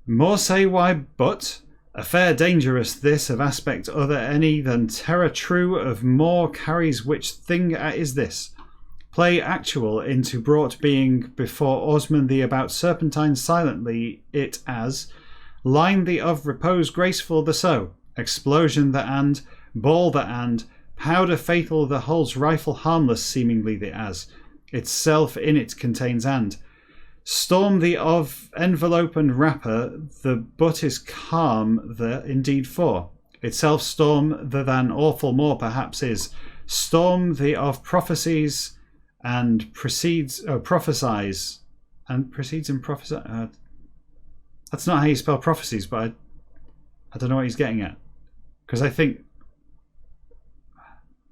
More say why but, affair dangerous this of aspect other any than terror true of more carries which thing is this. Play actual into brought being before Osman the about serpentine silently it as, line the of repose graceful the so, explosion the and, ball the and, powder fatal the holds rifle harmless seemingly the as, itself in it contains and. Storm the of envelope and wrapper, the but is calm the indeed for. Itself storm the than awful more perhaps is. Storm the of prophecies and prophesies and proceeds and prophesy. That's not how you spell prophecies, but I don't know what he's getting at. Because I think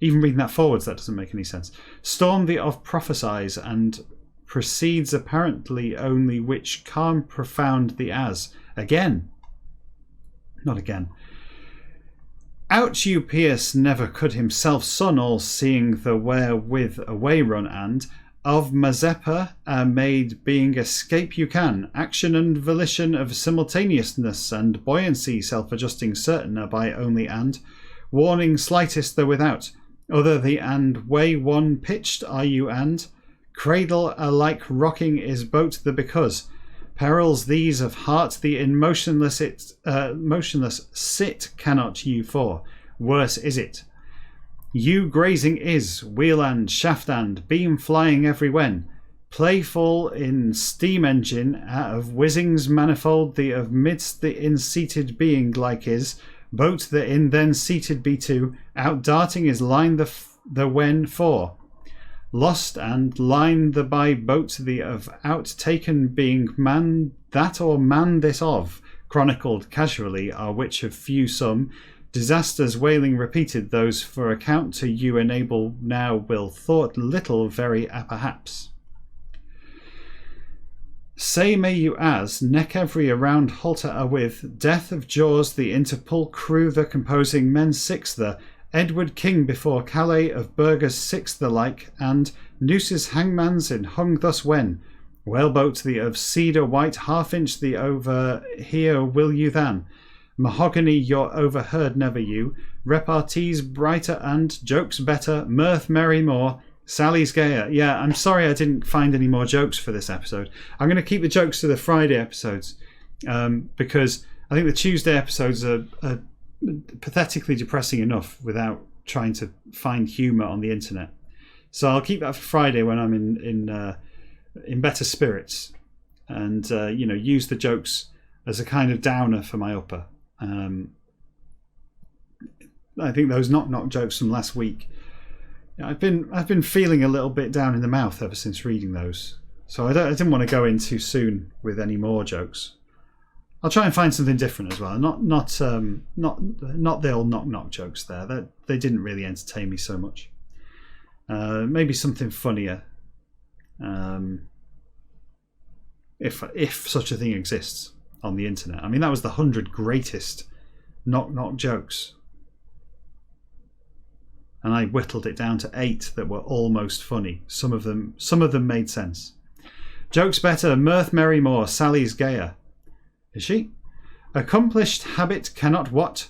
even reading that forwards, that doesn't make any sense. Storm the of prophesies and proceeds apparently only which calm profound the as. Again. Not again. Out you Pierce never could himself son all seeing the wherewith away run and of Mazeppa made being escape you can. Action and volition of simultaneousness and buoyancy self-adjusting certain are by only and. Warning slightest though without. Other the and way one pitched are you and. Cradle alike rocking is boat the because. Perils these of heart the in motionless sit cannot you for. Worse is it. You grazing is, wheel and shaft and, beam flying every when. Playful in steam engine of whizzings manifold the of midst the in seated being like is. Boat the in then seated be to, out darting is line the when for. Lost and line the by boat the of out taken being man that or man this of, chronicled casually are which of few some, disasters wailing repeated those for account to you enable now will thought little very perhaps. Say may you as, neck every around halter are with, death of jaws the interpol crew the composing men six the, Edward King before Calais of burghers six the like, and nooses hangmans in hung thus when, whaleboat the of cedar white half inch the over here will you than, mahogany your overheard never you, repartees brighter and jokes better, mirth merry more, Sally's gayer. Yeah, I'm sorry I didn't find any more jokes for this episode. I'm going to keep the jokes to the Friday episodes because I think the Tuesday episodes are pathetically depressing enough without trying to find humour on the internet. So I'll keep that for Friday when I'm in better spirits, and use the jokes as a kind of downer for my upper. I think those knock jokes from last week, I've been feeling a little bit down in the mouth ever since reading those, so I didn't want to go in too soon with any more jokes. I'll try and find something different as well. Not the old knock jokes there. They didn't really entertain me so much. Maybe something funnier, if such a thing exists on the internet. I mean, that was the 100 greatest knock jokes, and I whittled it down to 8 that were almost funny. Some of them made sense. Jokes better, mirth merry more, Sally's gayer. Is she? Accomplished habit cannot what?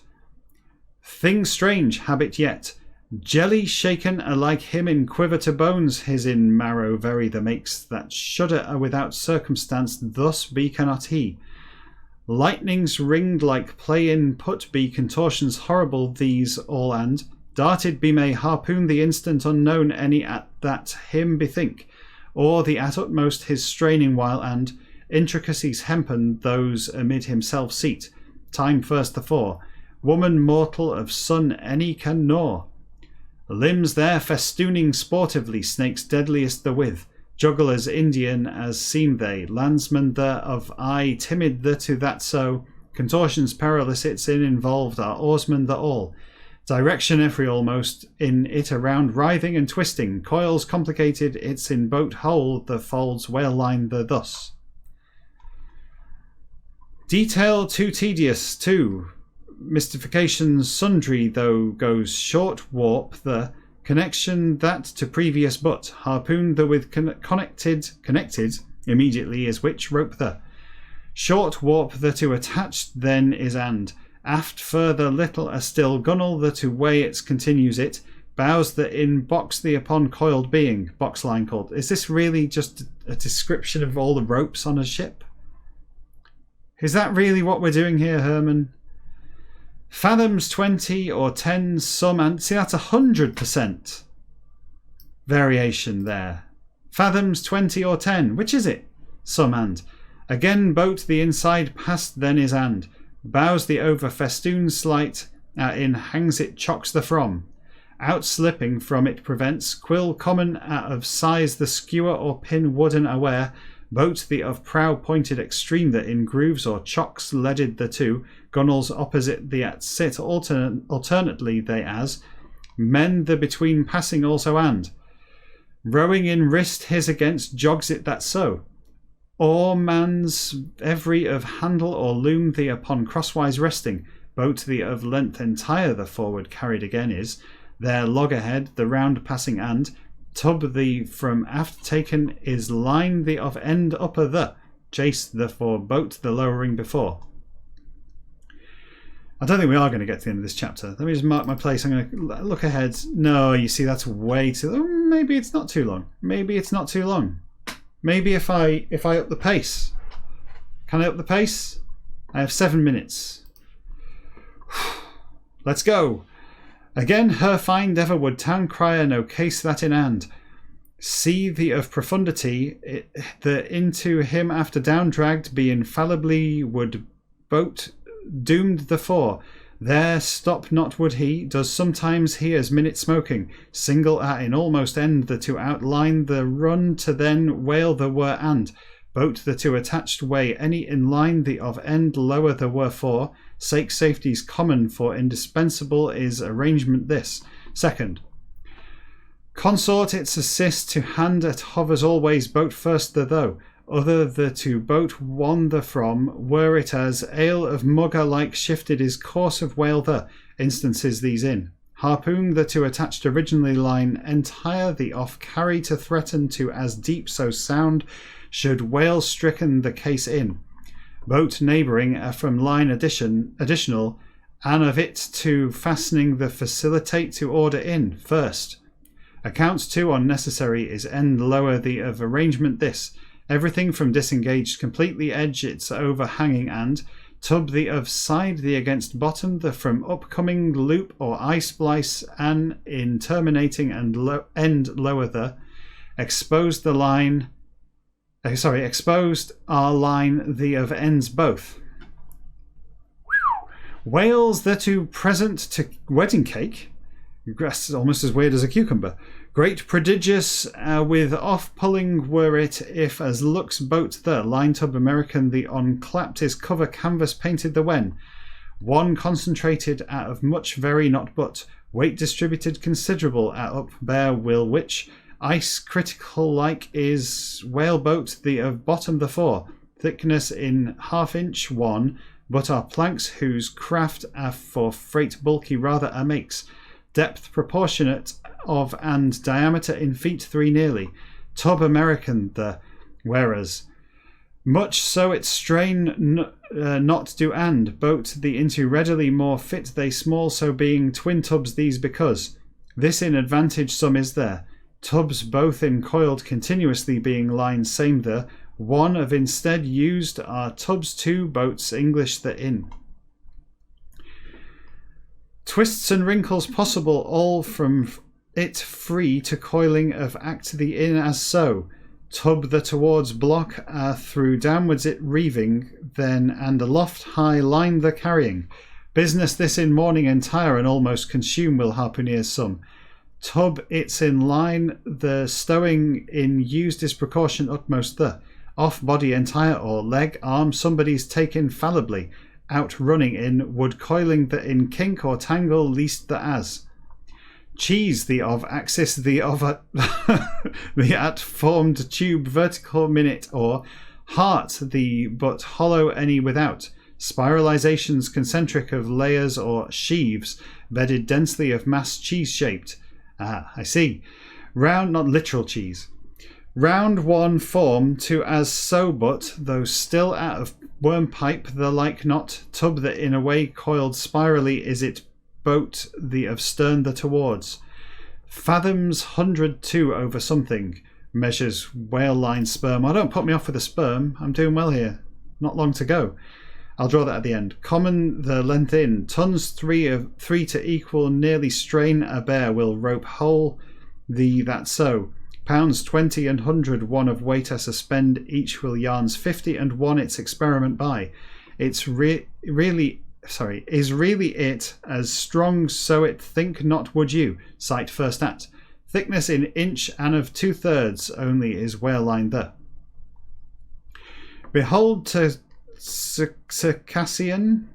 Thing strange habit yet. Jelly shaken alike him in quiver to bones, his in marrow very the makes that shudder without circumstance thus be cannot he. Lightnings ringed like play in put be contortions horrible these all and darted be may harpoon the instant unknown any at that him bethink, or the at utmost his straining while and intricacies hempen those amid himself seat, time first the fore, woman mortal of sun any can gnaw. Limbs there festooning sportively, snakes deadliest the with, jugglers Indian as seem they, landsmen there of eye timid the to that so, contortions perilous it's in involved are oarsmen the all, direction every almost in it around writhing and twisting, coils complicated it's in boat whole the folds whale line the thus. Detail too tedious too, mystifications sundry though goes short warp the connection that to previous but harpoon the with connected immediately is which rope the short warp the to attached then is and aft further little a still gunnel the to way it continues it bows the in box the upon coiled being box line called. Is this really just a description of all the ropes on a ship? Is that really what we're doing here, Herman? Fathoms 20 or 10 some and see that's 100% variation there. Fathoms 20 or 10, which is it? Some and again boat the inside past then is and bows the over festoon slight in hangs it chocks the from out slipping from it prevents quill common of size the skewer or pin wooden aware boat the of prow pointed extreme that in grooves or chocks leaded the two gunnels opposite the at sit alternately they as men the between passing also and rowing in wrist his against jogs it that so or man's every of handle or loom the upon crosswise resting boat the of length entire the forward carried again is there loggerhead the round passing and tub the from aft taken is line the of end upper the chase the for boat the lowering before. I don't think we are going to get to the end of this chapter. Let me just mark my place. I'm going to look ahead. No, you see that's way too long. Maybe it's not too long. Maybe it's not too long. Maybe if I up the pace. Can I up the pace? I have 7 minutes. Let's go. Again her find ever would town crier no case that in hand. See the of profundity the into him after down dragged be infallibly would boat doomed the fore. There stop not would he, does sometimes he as minute smoking, single at in almost end the to outline the run to then whale the were and, boat the to attached way any in line the of end lower the were for, sake safety's common for indispensable is arrangement this. Second, consort its assist to hand at hovers always boat first the though, other the to boat one the from, were it as ale of mugger like shifted his course of whale the, instances these in. Harpoon the to attached originally line entire the off carry to threaten to as deep so sound should whale stricken the case in. Boat neighbouring from line additional and of it to fastening the facilitate to order in first. Accounts too unnecessary is end lower the of arrangement this. Everything from disengaged completely edge its overhanging and tub the of side the against bottom the from upcoming loop or eye splice and in terminating and end lower the exposed the line exposed our line the of ends both. Whales the to present to wedding cake. Grass almost as weird as a cucumber. Great prodigious with off pulling were it if as looks boat the line tub American the on clapped his cover canvas painted the when. One concentrated out of much very not but weight distributed considerable at up bare will which ice critical like is whale boat the of bottom the fore thickness in ½ inch one but are planks whose craft for freight bulky rather makes depth proportionate of and diameter in feet 3 nearly tub American the whereas much so its strain not do and boat the into readily more fit they small so being twin tubs these because this in advantage some is there tubs both in coiled continuously being line same the one of instead used are tubs 2 boats English the in. Twists and wrinkles possible all from it free to coiling of act the in as so tub the towards block through downwards it reeving then and aloft high line the carrying business this in morning entire and almost consume will harpooneers some tub it's in line the stowing in use disproportion utmost the off body entire or leg arm somebody's taken fallibly out running in wood coiling the in kink or tangle least the as cheese the of axis the of the at formed tube vertical minute or heart the but hollow any without spiralizations concentric of layers or sheaves bedded densely of mass cheese shaped. I see. Round, not literal cheese. Round one form to as so but, though still out of worm pipe the like not, tub that in a way coiled spirally is it boat the of stern the towards. Fathoms 102 over something, measures whale line sperm. Oh, don't put me off with a sperm, I'm doing well here. Not long to go. I'll draw that at the end. Common the length in. Tons 3 to equal nearly strain a bear will rope whole the that so. Pounds 20 and 100 one of weight a suspend each will yarns 50 and one its experiment by. It's really it as strong so it think not would you sight first at. Thickness in inch and of 2/3 only is whale line the. Behold to Circassian,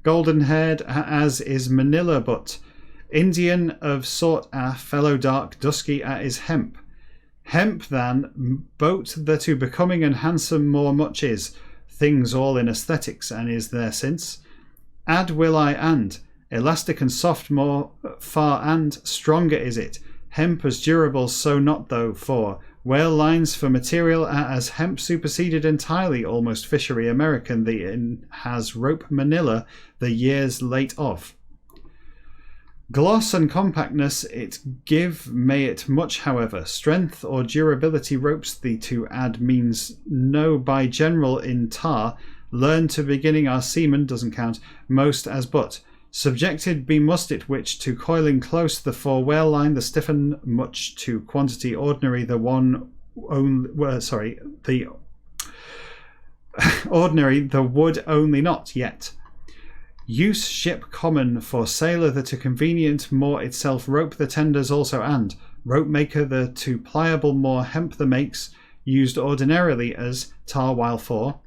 golden haired as is Manila but Indian of sort a fellow dark dusky a is hemp. Hemp than boat the to becoming and handsome more much is things all in aesthetics and is there since. Add will I and elastic and soft more far and stronger is it. Hemp as durable so not though for whale lines for material as hemp superseded entirely almost fishery American the in has rope Manila the years late of. Gloss and compactness it give may it much however strength or durability ropes the to add means no by general in tar learn to beginning our seaman doesn't count most as but subjected be must it which to coiling close the fore whale line the stiffen much to quantity ordinary the one only the ordinary the wood only not yet. Use ship common for sailor the to convenient more itself rope the tenders also and rope maker the to pliable more hemp the makes used ordinarily as tar while for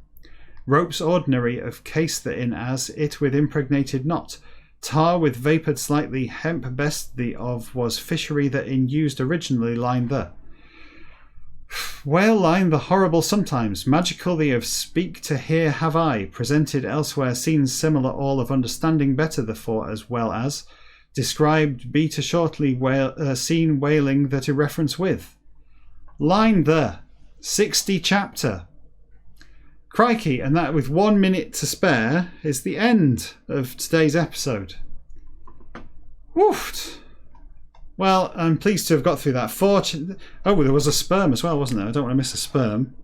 ropes ordinary of case the in as it with impregnated knot tar with vapoured slightly hemp best the of was fishery that in used originally line the. Whale line the horrible sometimes, magical the of speak to hear have I, presented elsewhere scenes similar all of understanding better the for as well as, described be to shortly seen whaling that a reference with. Line the 60 chapter. Crikey, and that with 1 minute to spare is the end of today's episode. Woofed. Well, I'm pleased to have got through that. Oh, there was a sperm as well, wasn't there? I don't want to miss a sperm.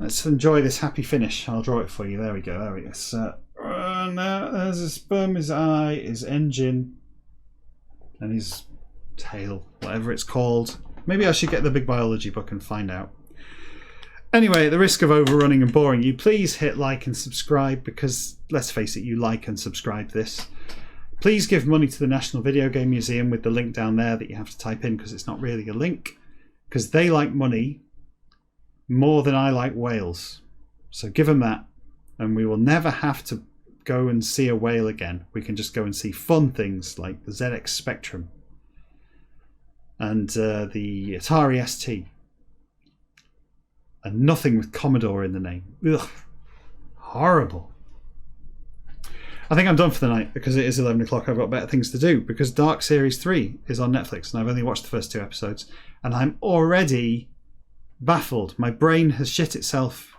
Let's enjoy this happy finish. I'll draw it for you. There we go. There we go. Now there's a sperm, his eye, his engine, and his tail, whatever it's called. Maybe I should get the big biology book and find out. Anyway, at the risk of overrunning and boring you, please hit like and subscribe because, let's face it, you like and subscribe this. Please give money to the National Video Game Museum with the link down there that you have to type in because it's not really a link. Because they like money more than I like whales. So give them that and we will never have to go and see a whale again. We can just go and see fun things like the ZX Spectrum and the Atari ST. And nothing with Commodore in the name. Ugh. Horrible. I think I'm done for the night because it is 11 o'clock. I've got better things to do because Dark Series 3 is on Netflix and I've only watched the first 2 episodes and I'm already baffled. My brain has shit itself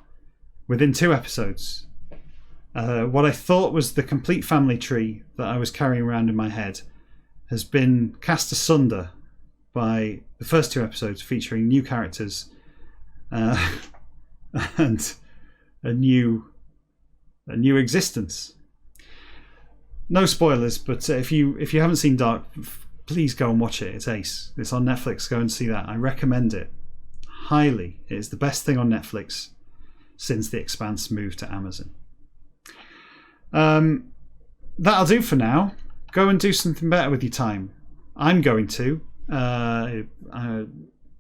within 2 episodes. What I thought was the complete family tree that I was carrying around in my head has been cast asunder by the first 2 episodes featuring new characters and a new existence. No spoilers, but if you haven't seen Dark, please go and watch it. It's ace. It's on Netflix. Go and see that. I recommend it highly. It is the best thing on Netflix since The Expanse moved to Amazon. That'll do for now. Go and do something better with your time. I'm going to.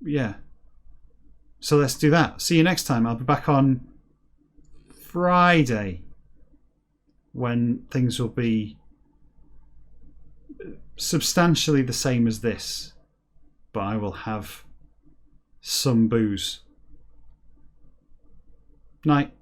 Yeah. So let's do that. See you next time. I'll be back on Friday when things will be substantially the same as this, but I will have some booze. Night.